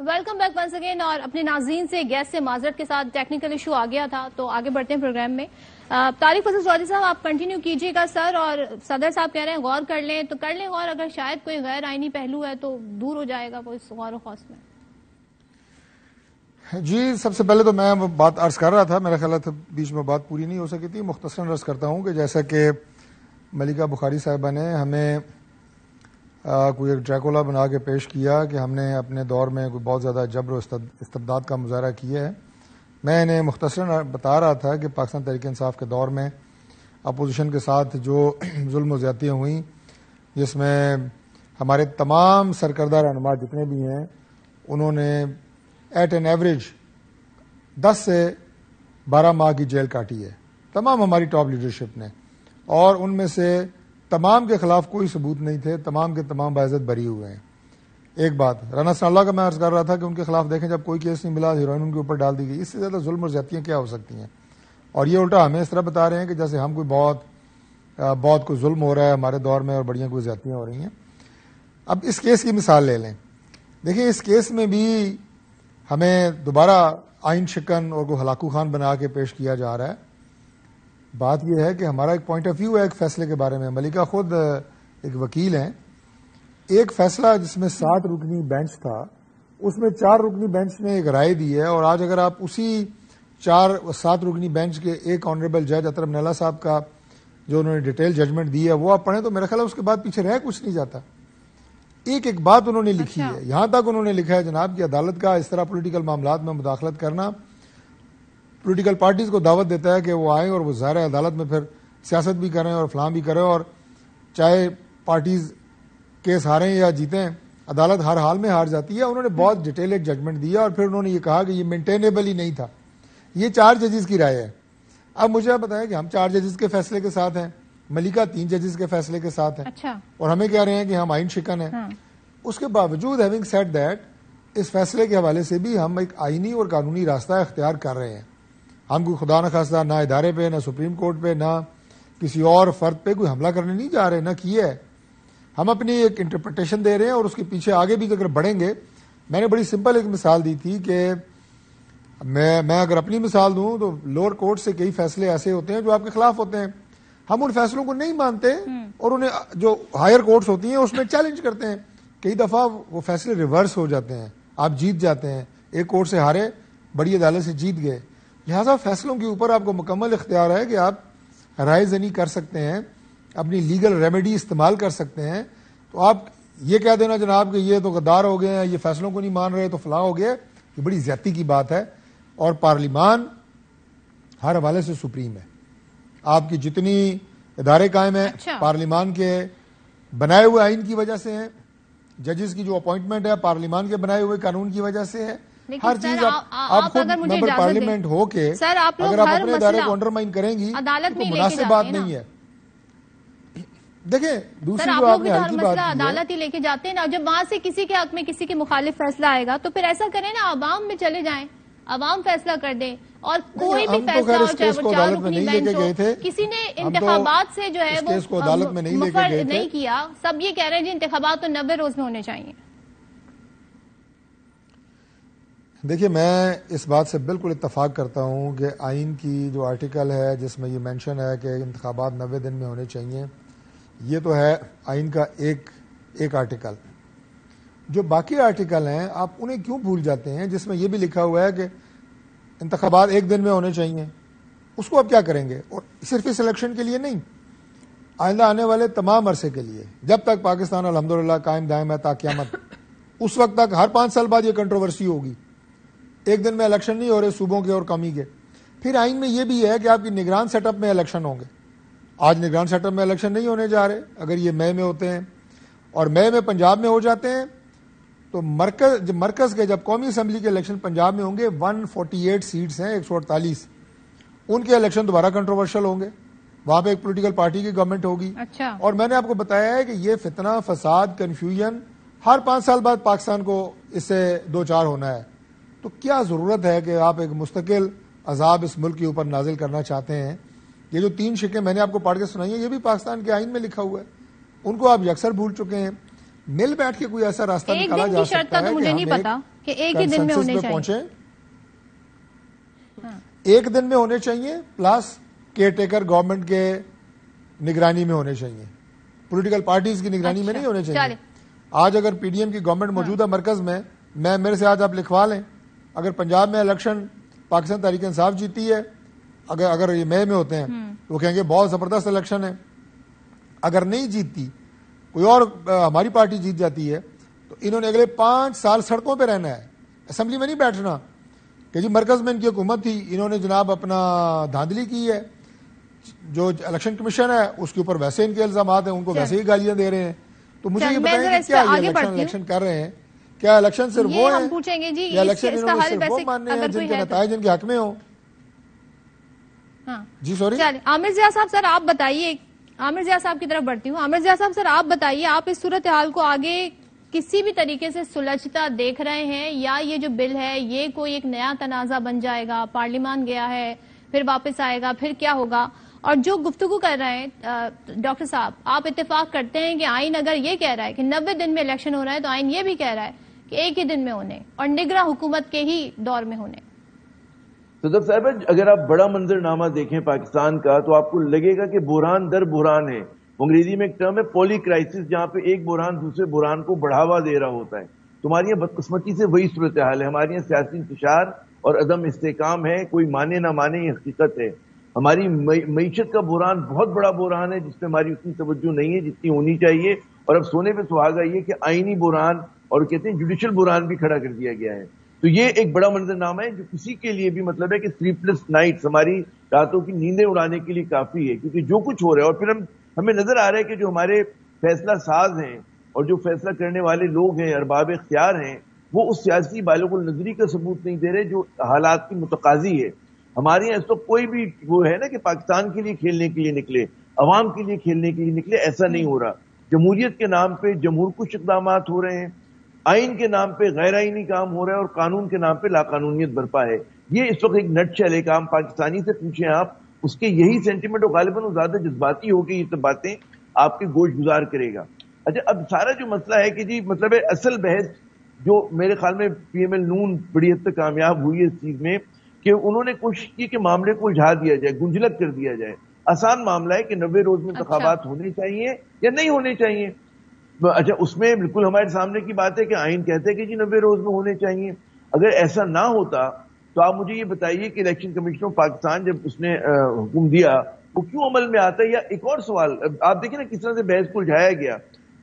Welcome back once again. اور اپنے ناظرین سے گیسٹ سے معذرت کے ساتھ ٹیکنیکل ایشو آ گیا تھا، تو آگے بڑھتے ہیں پروگرام میں. طارق فضل چودھری صاحب آپ کنٹینیو کیجیے گا سر. اور صدر صاحب کہہ رہے ہیں غور کر لیں، تو کر لیں غور. اگر شاید کوئی غیر آئینی پہلو ہے تو دور ہو جائے گا وہ اس غور و خوض میں. جی، سب سے پہلے تو میں بات عرض کر رہا تھا، میرا خیال ہے بیچ میں بات پوری نہیں ہو سکی تھی. مختصراً عرض کرتا ہوں کہ جیسا کہ ملکہ بخاری صاحبہ نے ہمیں کوئی ایک ڈریکولا بنا کے پیش کیا کہ ہم نے اپنے دور میں کوئی بہت زیادہ جبر و استبداد کا مظاہرہ کیا ہے. میں انہیں مختصراً بتا رہا تھا کہ پاکستان تحریک انصاف کے دور میں اپوزیشن کے ساتھ جو ظلم و زیادتیاں ہوئیں، جس میں ہمارے تمام سرکردہ رہنما جتنے بھی ہیں انہوں نے ایٹ این ایوریج 10 سے 12 ماہ کی جیل کاٹی ہے، تمام ہماری ٹاپ لیڈرشپ نے. اور ان میں سے تمام کے خلاف کوئی ثبوت نہیں تھے، تمام کے تمام باعزت بری ہوئے ہیں. ایک بات رانا ثناء اللہ کا میں عرض کر رہا تھا کہ ان کے خلاف دیکھیں جب کوئی کیس نہیں ملا، ہیروئن ان کے اوپر ڈال دی گئی. اس سے زیادہ ظلم اور زیادتیاں کیا ہو سکتی ہیں؟ اور یہ الٹا ہمیں اس طرح بتا رہے ہیں کہ جیسے ہم کوئی بہت کوئی ظلم ہو رہا ہے ہمارے دور میں اور بڑیاں کوئی زیادتیاں ہو رہی ہیں. اب اس کیس کی مثال لے لیں. دیکھیں اس کیس میں بھی ہمیں دوبارہ آئین شکن اور کوئی ہلاکو خان بنا کے پیش کیا جا رہا ہے. بات یہ ہے کہ ہمارا ایک پوائنٹ آف ویو ہے ایک فیصلے کے بارے میں. ملکہ خود ایک وکیل ہیں. ایک فیصلہ جس میں 7 رکنی بینچ تھا، اس میں 4 رکنی بینچ نے ایک رائے دی ہے. اور آج اگر آپ اسی 7 رکنی بینچ کے ایک آنریبل جج اطہر منالہ صاحب کا جو انہوں نے ڈیٹیل ججمنٹ دی ہے وہ آپ پڑھیں تو میرا خیال ہے اس کے بعد پیچھے رہ کچھ نہیں جاتا. ایک بات انہوں نے لکھی ہے، یہاں تک انہوں نے لکھا ہے جناب کہ عدالت کا اس طرح پولیٹیکل معاملات میں مداخلت کرنا پولیٹیکل پارٹیز کو دعوت دیتا ہے کہ وہ آئیں اور وہ ظاہر عدالت میں پھر سیاست بھی کریں اور فلاں بھی کریں، اور چاہے پارٹیز کیس ہاریں یا جیتیں عدالت ہر حال میں ہار جاتی ہے. انہوں نے بہت ڈیٹیل ایک ججمنٹ دی ہے اور پھر انہوں نے یہ کہا کہ یہ مینٹینیبل ہی نہیں تھا. یہ 4 ججز کی رائے ہے. اب مجھے بتائیں کہ ہم 4 ججز کے فیصلے کے ساتھ ہیں، ملکہ 3 ججز کے فیصلے کے ساتھ ہیں، اور ہمیں کہہ رہے ہیں کہ ہم آئین شکن ہیں. اس کے باوجود ہیونگ سیڈ دیٹ اس فیصلے کے حوالے سے بھی ہم ایک آئینی اور قانونی راستہ اختیار کر رہے ہیں. ہم کوئی خدا نخواستہ نہ ادارے پہ، نہ سپریم کورٹ پہ، نہ کسی اور فرد پہ کوئی حملہ کرنے نہیں جا رہے، نہ کیے ہے. ہم اپنی ایک انٹرپریٹیشن دے رہے ہیں اور اس کے پیچھے آگے بھی اگر بڑھیں گے. میں نے بڑی سمپل ایک مثال دی تھی کہ میں اگر اپنی مثال دوں تو لوور کورٹ سے کئی فیصلے ایسے ہوتے ہیں جو آپ کے خلاف ہوتے ہیں. ہم ان فیصلوں کو نہیں مانتے اور انہیں جو ہائر کورٹس ہوتی ہیں اس میں چیلنج کرتے ہیں. کئی دفعہ وہ فیصلے ریورس ہو جاتے ہیں، آپ جیت جاتے ہیں. ایک کورٹ سے ہارے، بڑی عدالت سے جیت گئے. لہذا فیصلوں کے اوپر آپ کو مکمل اختیار ہے کہ آپ رائے زنی کر سکتے ہیں، اپنی لیگل ریمیڈی استعمال کر سکتے ہیں. تو آپ یہ کہہ دینا جناب کہ یہ تو غدار ہو گئے ہیں، یہ فیصلوں کو نہیں مان رہے تو فلاں ہو گئے، یہ بڑی زیادتی کی بات ہے. اور پارلیمان ہر حوالے سے سپریم ہے. آپ کی جتنی ادارے قائم ہیں پارلیمان کے بنائے ہوئے آئین کی وجہ سے ہیں. ججز کی جو اپوائنٹمنٹ ہے پارلیمان کے بنائے ہوئے قانون کی وجہ سے ہے. ہر چیز آپ خود ممبر پارلیمنٹ ہو کے اگر آپ اپنے ادارے کو انڈرمائن کریں گی تو مناسب بات نہیں ہے. دیکھیں دوسری جو آپ نے حل کی بات کی عدالت ہی لے کے جاتے ہیں نا. جب وہاں سے کسی کے حق میں کسی کے مخالف فیصلہ آئے گا تو پھر ایسا کریں نا، عوام میں چلے جائیں، عوام فیصلہ کر دیں. اور کوئی بھی فیصلہ ہو، چاہے وہ 4 رکنی بینچ ہو، کسی نے انتخابات سے جو ہے وہ مفر نہیں کیا. سب یہ کہہ رہے ہیں جی انتخابات تو 90 روز میں ہونے چاہیے. دیکھیے میں اس بات سے بالکل اتفاق کرتا ہوں کہ آئین کی جو آرٹیکل ہے جس میں یہ مینشن ہے کہ انتخابات 90 دن میں ہونے چاہیے، یہ تو ہے آئین کا ایک آرٹیکل. جو باقی آرٹیکل ہیں آپ انہیں کیوں بھول جاتے ہیں جس میں یہ بھی لکھا ہوا ہے کہ انتخابات 1 دن میں ہونے چاہیے؟ اس کو آپ کیا کریں گے؟ اور صرف اس الیکشن کے لیے نہیں، آئندہ آنے والے تمام عرصے کے لیے، جب تک پاکستان الحمدللہ قائم دائم ہے تا قیامت، اس وقت تک ہر 5 سال بعد یہ کنٹروورسی ہوگی. 1 دن میں الیکشن نہیں ہو رہے صوبوں کے اور قومی کے. پھر آئین میں یہ بھی ہے کہ آپ کی نگران سیٹ اپ میں الیکشن ہوں گے. آج نگران سیٹ اپ میں الیکشن نہیں ہونے جا رہے. اگر یہ مئی میں ہوتے ہیں اور مئی میں پنجاب میں ہو جاتے ہیں تو مرکز کے جب قومی اسمبلی کے الیکشن پنجاب میں ہوں گے 148 سیٹس ہیں 148، ان کے الیکشن دوبارہ کنٹروورشل ہوں گے. وہاں پہ ایک پولیٹیکل پارٹی کی گورنمنٹ ہوگی. اور میں نے آپ کو بتایا ہے کہ یہ فتنہ، فساد، کنفیوژن ہر 5 سال بعد پاکستان کو اس سے 2-4 ہونا ہے. تو کیا ضرورت ہے کہ آپ ایک مستقل عذاب اس ملک کے اوپر نازل کرنا چاہتے ہیں؟ یہ جو 3 شکیں میں نے آپ کو پڑھ کے سنائی ہیں یہ بھی پاکستان کے آئین میں لکھا ہوا ہے. ان کو آپ یکسر بھول چکے ہیں. مل بیٹھ کے کوئی ایسا راستہ نکالا جا سکتا ہے کہ کہ ایک ہی دن میں ہونے چاہیے. ایک دن میں ہونے چاہیے پلس کیئر ٹیکر گورنمنٹ کے نگرانی میں ہونے چاہیے, پولیٹیکل پارٹیز کی نگرانی میں نہیں ہونے چاہیے. آج اگر پی ڈی ایم کی گورنمنٹ موجودہ مرکز میں, میرے سے آج آپ لکھوا لیں, اگر پنجاب میں الیکشن پاکستان تحریک انصاف جیتی ہے, اگر یہ مئی میں ہوتے ہیں تو وہ کہیں گے بہت زبردست الیکشن ہے. اگر نہیں جیتتی, کوئی اور ہماری پارٹی جیت جاتی ہے, تو انہوں نے اگلے 5 سال سڑکوں پہ رہنا ہے, اسمبلی میں نہیں بیٹھنا کہ جی مرکز میں ان کی حکومت تھی, انہوں نے جناب اپنا دھاندلی کی ہے. جو الیکشن کمیشن ہے اس کے اوپر ویسے ان کے الزامات ہیں, ان کو ویسے ہی گالیاں دے رہے ہیں. تو مجھے یہ بتائیں کہ کیا یہ الیکشن کر رہے ہیں, کیا الیکشن صرف وہ ہیں یا الیکشن انہوں نے صرف وہ ماننے ہیں جن کے نتائج ان کے حق میں ہوں؟ جی سوری عامر ضیاء صاحب, سر آپ بتائیے, عامر ضیاء صاحب کی طرف بڑھتی ہوں. عامر ضیاء صاحب سر آپ بتائیے, آپ اس صورتحال کو آگے کسی بھی طریقے سے سلجھتا دیکھ رہے ہیں, یا یہ جو بل ہے یہ کوئی ایک نیا تنازع بن جائے گا, پارلیمان گیا ہے پھر واپس آئے گا, پھر کیا ہوگا؟ اور جو گفتگو کر رہے ہیں ڈاکٹر صاحب, آپ اتفاق کرتے ہیں کہ آئین اگر یہ کہہ رہا ہے کہ 90 دن میں الیکشن ہو رہا ہے, تو آئین یہ بھی کہہ رہا ہے کہ ایک ہی دن میں ہونے اور نگراں حکومت کے ہی دور میں ہونے. صدر صاحب, اگر آپ بڑا منظرنامہ دیکھیں پاکستان کا تو آپ کو لگے گا کہ بحران در بحران ہے. انگریزی میں ایک ٹرم ہے پولی کرائسس, جہاں پہ ایک بحران دوسرے بحران کو بڑھاوا دے رہا ہوتا ہے. تمہاری یہاں بدقسمتی سے وہی صورتحال ہے. ہمارے یہاں سیاسی انتشار اور عدم استحکام ہے, کوئی مانے نہ مانے یہ حقیقت ہے. ہماری معیشت کا بحران بہت بڑا بحران ہے, جس پہ ہماری اتنی توجہ نہیں ہے جتنی ہونی چاہیے. اور اب سونے پہ سہاگا یہ کہ آئینی بحران اور کہتے ہیں جوڈیشل بحران بھی کھڑا کر دیا گیا ہے. تو یہ ایک بڑا منظرنامہ ہے جو کسی کے لیے بھی مطلب ہے کہ سلیپلیس نائٹس, ہماری راتوں کی نیندیں اڑانے کے لیے کافی ہے. کیونکہ جو کچھ ہو رہا ہے, اور پھر ہمیں نظر آ رہا ہے کہ جو ہمارے فیصلہ ساز ہیں اور جو فیصلہ کرنے والے لوگ ہیں, ارباب اختیار ہیں, وہ اس سیاسی بالغ النظری کا ثبوت نہیں دے رہے جو حالات کی متقاضی ہے. ہمارے یہاں اس تو کوئی بھی وہ ہے نا کہ پاکستان کے لیے کھیلنے کے لیے نکلے, عوام کے لیے کھیلنے کے لیے نکلے, ایسا نہیں ہو رہا. جمہوریت کے نام پہ جمہور کش اقدامات ہو رہے ہیں, آئین کے نام پہ غیر آئینی کام ہو رہا ہے, اور قانون کے نام پہ لاقانونیت برپا ہے. یہ اس وقت ایک نٹ شیل ہے. کام پاکستانی سے پوچھیں آپ, اس کے یہی سینٹیمنٹ, اور غالباً وہ زیادہ جذباتی ہوگی, یہ سب باتیں آپ کے گوش گزار کرے گا. اچھا, اب سارا جو مسئلہ ہے کہ جی مطلب ہے اصل بحث جو میرے خیال میں پی ایم ایل نون بڑی حد تک کامیاب ہوئی ہے اس چیز میں کہ انہوں نے کوشش کی کہ معاملے کو الجھا دیا جائے, گنجلک کر دیا جائے. آسان معاملہ ہے کہ 90 روز میں انتخابات ہونے چاہیے یا نہیں ہونے چاہیے. اچھا, اس میں بالکل ہمارے سامنے کی بات ہے کہ آئین کہتے ہیں کہ جی 90 روز میں ہونے چاہیے. اگر ایسا نہ ہوتا تو آپ مجھے یہ بتائیے کہ الیکشن کمیشن آف پاکستان جب اس نے حکم دیا وہ کیوں عمل میں آتا ہے؟ یا ایک اور سوال آپ دیکھیں نا کس طرح سے بحث کو الجھایا گیا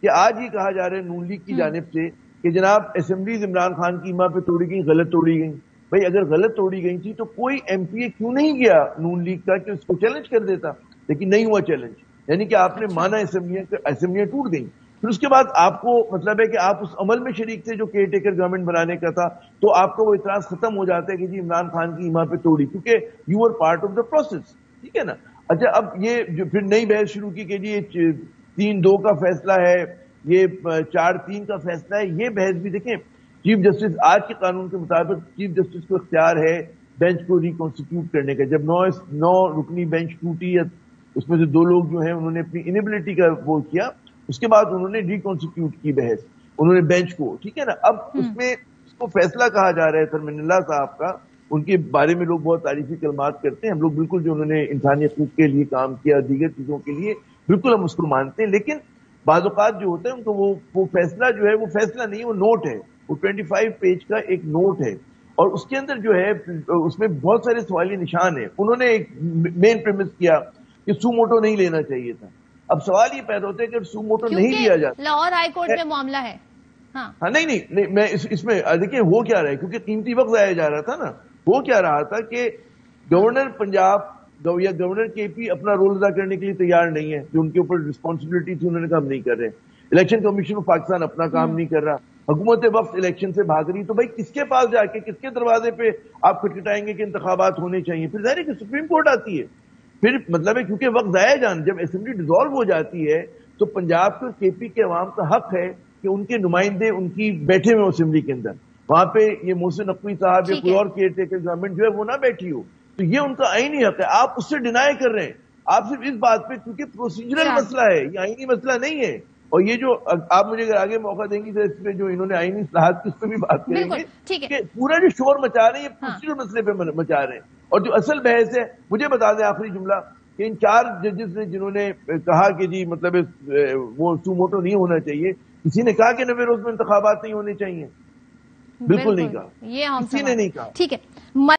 کہ آج یہ کہا جا رہا ہے نون لیگ کی جانب سے کہ جناب اسمبلیز عمران خان کی ایما پہ توڑی گئی, غلط توڑی گئی. بھائی اگر غلط توڑی گئی تھی تو کوئی ایم پی اے کیوں نہیں گیا نون لیگ کا کہ اس کو چیلنج کر دیتا, لیکن نہیں ہوا چیلنج. یعنی کہ آپ نے مانا اسمبلیاں ٹوٹ گئیں. پھر اس کے بعد آپ کو مطلب ہے کہ آپ اس عمل میں شریک تھے جو کیئر ٹیکر گورنمنٹ بنانے کا تھا, تو آپ کا وہ اعتراض ختم ہو جاتا ہے کہ جی عمران خان کی ایما پہ توڑی, کیونکہ you are part of the process. ٹھیک ہے نا. اچھا, اب یہ جو پھر نئی بحث شروع کی کہ جی یہ 3-2 کا فیصلہ ہے, یہ 4-3 کا فیصلہ ہے. یہ بحث بھی دیکھیں, چیف جسٹس آج کے قانون کے مطابق چیف جسٹس کو اختیار ہے بینچ کو ریکنسٹیٹیوٹ کرنے کا. جب 9 رکنی بینچ ٹوٹی, اس میں سے 2 لوگ جو ہیں انہوں نے اپنی انیبلٹی کا وہ کیا, اس کے بعد انہوں نے ریکنسٹیٹیوٹ کی بحث, انہوں نے بینچ کو. ٹھیک ہے نا. اب اس میں اس کو فیصلہ کہا جا رہا ہے ترمین اللہ صاحب کا, ان کے بارے میں لوگ بہت تعریفی کلمات کرتے ہیں. ہم لوگ بالکل جو انہوں نے انسانی حقوق کے لیے کام کیا, دیگر چیزوں کے لیے بالکل ہم اس کو مانتے ہیں. لیکن بعض اوقات جو ہوتا ہے ان کو وہ فیصلہ جو ہے وہ فیصلہ نہیں ہے, وہ نوٹ ہے, وہ 25 پیج کا ایک نوٹ ہے, اور اس کے اندر جو ہے اس میں بہت سارے سوالی نشان ہیں. انہوں نے ایک مین پریمس کیا کہ سو موٹو نہیں لینا چاہیے تھا. اب سوال یہ پیدا ہوتا ہے کہ سو موٹو نہیں لیا جاتا, لاہور ہائی کورٹ میں معاملہ ہے. ہاں نہیں میں اس میں دیکھیں ہو کیا رہا ہے, کیونکہ قیمتی وقت ضائع جا رہا تھا نا. ہو کیا رہا تھا کہ گورنر پنجاب یا گورنر کے پی اپنا رول ادا کرنے کے لیے تیار نہیں ہے, جو ان کے اوپر رسپانسبلٹی تھی انہوں نے کام نہیں کر رہے. الیکشن کمیشن آف پاکستان اپنا کام نہیں کر رہا, حکومت وقت الیکشن سے بھاگ رہی. تو بھائی کس کے پاس جا کے کس کے دروازے پہ آپ کھٹکھٹائیں گے کہ انتخابات ہونے چاہیے؟ پھر ظاہر ہے کہ سپریم کورٹ آتی ہے. پھر مطلب ہے کیونکہ وقت ضائع جان, جب اسمبلی ڈیزالو ہو جاتی ہے تو پنجاب کے کے پی کے عوام کا حق ہے کہ ان کے نمائندے ان کی بیٹھے ہوئے اسمبلی کے اندر, وہاں پہ یہ محسن نقوی صاحب یا کوئی اور کیئر ٹیکر گورنمنٹ جو ہے وہ نہ بیٹھی ہو. تو یہ ان کا آئینی حق ہے. آپ اس سے ڈینائی کر رہے ہیں, آپ صرف اس بات پہ, کیونکہ پروسیجرل مسئلہ ہے, یہ آئینی مسئلہ نہیں ہے. اور یہ جو آپ مجھے اگر آگے موقع دیں گی تو اس پہ جو انہوں نے آئینی اصلاحات کی اس پہ بھی بات کریں گے کہ پورا جو شور مچا رہے ہیں یہ پروسیجر مسئلے پہ مچا رہے ہیں. اور جو اصل بحث ہے, مجھے بتا دیں آخری جملہ, کہ ان 4 ججز نے جنہوں نے کہا کہ جی مطلب وہ سو موٹو نہیں ہونا چاہیے, کسی نے کہا کہ 90 روز میں انتخابات نہیں ہونے چاہیے؟ بالکل نہیں کہا, یہ کسی نے نہیں کہا. ٹھیک ہے.